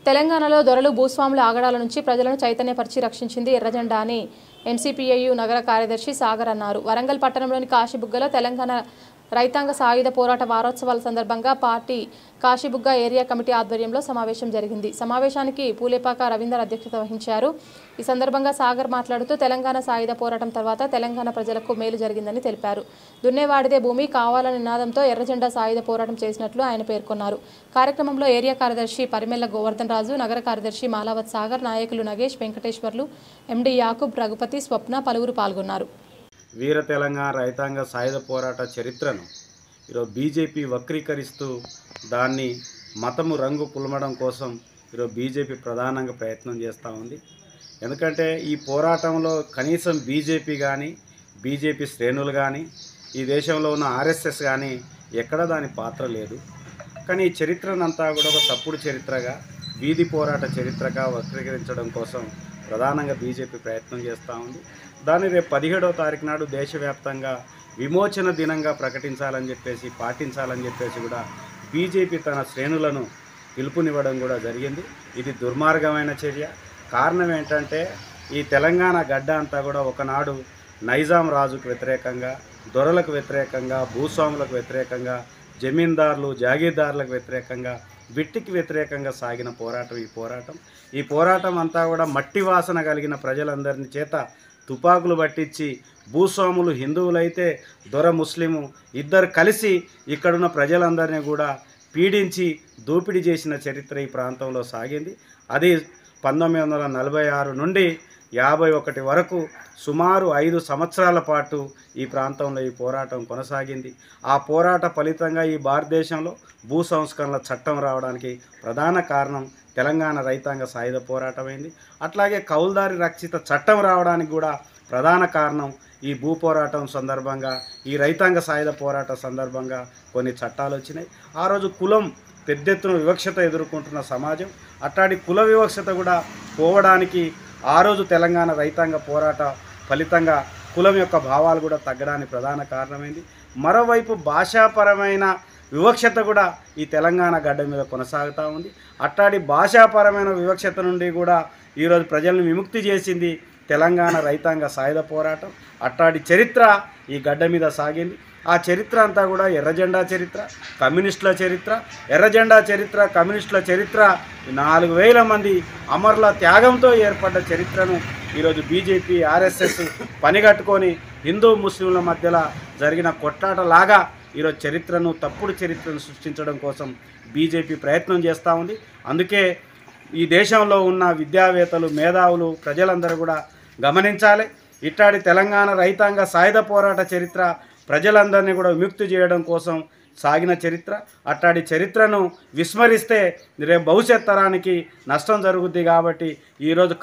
తెలంగాణలో దొరలు భూస్వాముల ఆగడాల నుంచి ప్రజలను చైతన్యపరిచి రక్షించింది ఎర్రజెండా అని ఎన్సీపీఐయు నగర కార్యదర్శి సాగర్ అన్నారు. వరంగల్ పట్టణంలోని కాశీబుగ్గలో తెలంగాణ రైతాంగ సాయుధ పోరాట వారోత్సవాల సందర్భంగా పార్టీ కాశీబుగ్గ ఏరియా కమిటీ ఆధ్వర్యంలో సమావేశం జరిగింది. సమావేశానికి పూలేపాక రవీందర్ అధ్యక్షత వహించారు. ఈ సందర్భంగా సాగర్ మాట్లాడుతూ తెలంగాణ సాయుధ పోరాటం తర్వాత తెలంగాణ ప్రజలకు మేలు జరిగిందని తెలిపారు. దున్నేవాడిదే భూమి కావాలనే నినాదంతో ఎర్రజెండా సాయుధ పోరాటం చేసినట్లు ఆయన పేర్కొన్నారు. కార్యక్రమంలో ఏరియా కార్యదర్శి పరిమెల్ల గోవర్ధన్ రాజు, నగర కార్యదర్శి మాలావత్ సాగర్, నాయకులు నగేష్, వెంకటేశ్వర్లు, ఎండి యాకూబ్, రఘుపతి, స్వప్న పలువురు పాల్గొన్నారు. వీర తెలంగాణ రైతాంగ సాయుధ పోరాట చరిత్రను ఈరోజు బీజేపీ వక్రీకరిస్తూ దాన్ని మతము రంగు పులమడం కోసం ఈరోజు బీజేపీ ప్రధానంగా ప్రయత్నం చేస్తూ ఉంది. ఎందుకంటే ఈ పోరాటంలో కనీసం బీజేపీ కానీ బీజేపీ శ్రేణులు కానీ ఈ దేశంలో ఉన్న ఆర్ఎస్ఎస్ కానీ ఎక్కడ దాని పాత్ర లేదు. కానీ ఈ చరిత్రనంతా కూడా ఒక తప్పుడు చరిత్రగా, వీధి పోరాట చరిత్రగా వక్రీకరించడం కోసం ప్రధానంగా బీజేపీ ప్రయత్నం చేస్తూ ఉంది. దాన్ని రేపు 17వ తారీఖు నాడు దేశవ్యాప్తంగా విమోచన దినంగా ప్రకటించాలని చెప్పేసి, పాటించాలని చెప్పేసి కూడా బీజేపీ తన శ్రేణులను పిలుపునివ్వడం కూడా జరిగింది. ఇది దుర్మార్గమైన చర్య. కారణం ఏంటంటే ఈ తెలంగాణ గడ్డ అంతా కూడా ఒకనాడు నైజాం రాజుకు వ్యతిరేకంగా, దొరలకు వ్యతిరేకంగా, భూస్వాములకు వ్యతిరేకంగా, జమీందారులు జాగీర్దారులకు వ్యతిరేకంగా, బిట్టికి వ్యతిరేకంగా సాగిన పోరాటం. ఈ పోరాటం అంతా కూడా మట్టి వాసన కలిగిన ప్రజలందరినీ చేత తుపాకులు పట్టించి, భూస్వాములు హిందువులైతే దొర ముస్లిము ఇద్దరు కలిసి ఇక్కడున్న ప్రజలందరినీ కూడా పీడించి దోపిడీ చేసిన చరిత్ర ఈ ప్రాంతంలో సాగింది. అది 1946 నుండి 51 వరకు సుమారు 5 సంవత్సరాల పాటు ఈ ప్రాంతంలో ఈ పోరాటం కొనసాగింది. ఆ పోరాట ఫలితంగా ఈ భారతదేశంలో భూ సంస్కరణల చట్టం రావడానికి ప్రధాన కారణం తెలంగాణ రైతాంగ సాయుధ పోరాటమైంది. అట్లాగే కౌలుదారి రక్షిత చట్టం రావడానికి కూడా ప్రధాన కారణం ఈ భూ పోరాటం సందర్భంగా, ఈ రైతాంగ సాయుధ పోరాట సందర్భంగా కొన్ని చట్టాలు వచ్చినాయి. ఆ రోజు కులం పెద్ద ఎత్తున వివక్షత ఎదుర్కొంటున్న సమాజం, అట్లాంటి కుల వివక్షత కూడా పోవడానికి ఆ రోజు తెలంగాణ రైతాంగ పోరాట ఫలితంగా కులం యొక్క భావాలు కూడా తగ్గడానికి ప్రధాన కారణమైంది. మరోవైపు భాషాపరమైన వివక్షత కూడా ఈ తెలంగాణ గడ్డ మీద కొనసాగుతూ ఉంది. అట్లాంటి భాషాపరమైన వివక్షత నుండి కూడా ఈరోజు ప్రజలను విముక్తి చేసింది తెలంగాణ రైతాంగ సాయుధ పోరాటం. అట్లాంటి చరిత్ర ఈ గడ్డ మీద సాగింది. ఆ చరిత్ర అంతా కూడా ఎర్రజెండా చరిత్ర, కమ్యూనిస్టుల చరిత్ర. ఎర్రజెండా చరిత్ర, కమ్యూనిస్టుల చరిత్ర 4000 మంది అమరుల త్యాగంతో ఏర్పడ్డ చరిత్రను ఈరోజు బీజేపీ, ఆర్ఎస్ఎస్ పనిగట్టుకొని హిందూ ముస్లింల మధ్యలో జరిగిన కొట్లాటలాగా ఈరోజు చరిత్రను, తప్పుడు చరిత్రను సృష్టించడం కోసం బీజేపీ ప్రయత్నం చేస్తూ ఉంది. అందుకే ఈ దేశంలో ఉన్న విద్యావేత్తలు, మేధావులు, ప్రజలందరూ కూడా గమనించాలి. ఇట్లాంటి తెలంగాణ రైతాంగ సాయుధ పోరాట చరిత్ర ప్రజలందరినీ కూడా విముక్తి చేయడం కోసం సాగిన చరిత్ర. అట్లాంటి చరిత్రను విస్మరిస్తే రేపు భవిష్యత్ తరానికి నష్టం జరుగుద్ది. కాబట్టి ఈరోజు